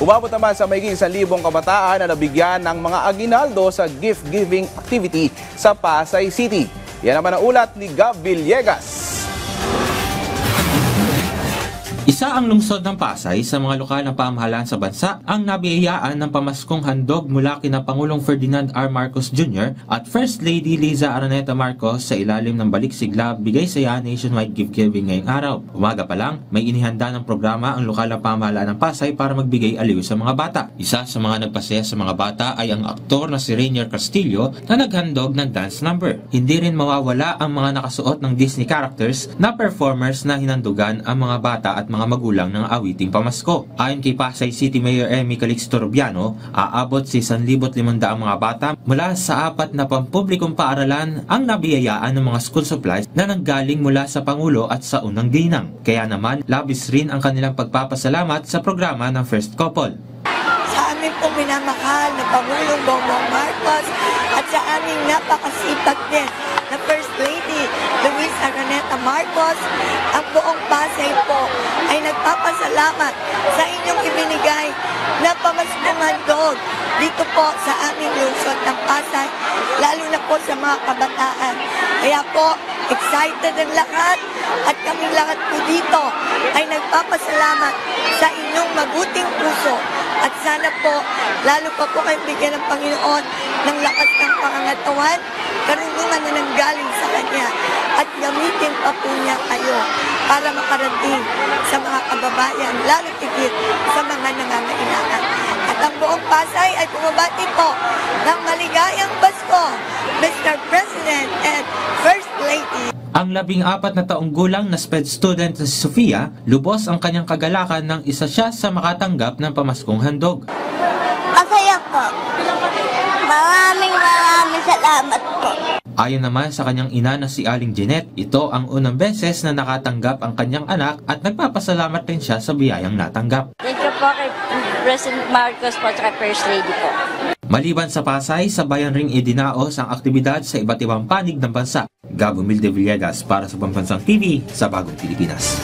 Umabot naman sa mahigit 1,000 kabataan na nabigyan ng mga aginaldo sa gift-giving activity sa Pasay City. Yan naman ang ulat ni Gab Villegas. Isa ang lungsod ng Pasay sa mga lokal na pamahalaan sa bansa ang nabiyayaan ng pamaskong handog mula kina Pangulong Ferdinand R. Marcos Jr. at First Lady Liza Araneta Marcos sa ilalim ng Baliksigla Bigay Saya Nationwide Gift Giving ngayong araw. Umaga pa lang, may inihanda ng programa ang lokal na pamahalaan ng Pasay para magbigay aliw sa mga bata. Isa sa mga nagpasaya sa mga bata ay ang aktor na si Rainier Castillo na naghandog ng dance number. Hindi rin mawawala ang mga nakasuot ng Disney characters na performers na hinandugan ang mga bata at mga magulang ng awiting pamasko. Ayon kay Pasay City Mayor Emmy Calixto Rubiano, aabot si 1,500 mga bata mula sa 4 na pampublikong paaralan ang nabiyayaan ng mga school supplies na nanggaling mula sa Pangulo at sa unang ginang. Kaya naman, labis rin ang kanilang pagpapasalamat sa programa ng First Couple. Sa amin pong minamahal na Pangulong Bongbong Marcos at sa aming napakasipag din na First Lady Luis Araneta Marcos, ang buong Pasay po ay nagpapasalamat sa inyong ibinigay na pamaskong handog dito po sa aming lungsod ng Pasay, lalo na po sa mga kabataan. Kaya po, excited ang lahat at kaming lahat po dito ay nagpapasalamat sa inyong mabuting puso at sana po, lalo pa po kayong bigyan ng Panginoon ng lakas ng pangangatawan, karunungan na nanggaling sa Kanya at gamitin pa po niya kayo para makarating sa mga kababayan, lalo tigit sa mga nangangailangan. At ang buong Pasay ay bumabati po ng maligayang Pasko, Mr. President and First Lady. Ang 14 na taong gulang na SPED student na si Sofia, lubos ang kanyang kagalakan nang isa siya sa makatanggap ng pamaskong handog. Masaya po. Maraming salamat po. Ayon naman sa kanyang ina na si Aling Jeanette, ito ang unang beses na nakatanggap ang kanyang anak at nagpapasalamat din siya sa biyayang natanggap. Thank you po kay President Marcos po at kay First Lady po. Maliban sa Pasay, sa bayan ring idinaos ang aktibidad sa iba't ibang panig ng bansa. Gab Villegas para sa Pambansang TV sa Bagong Pilipinas.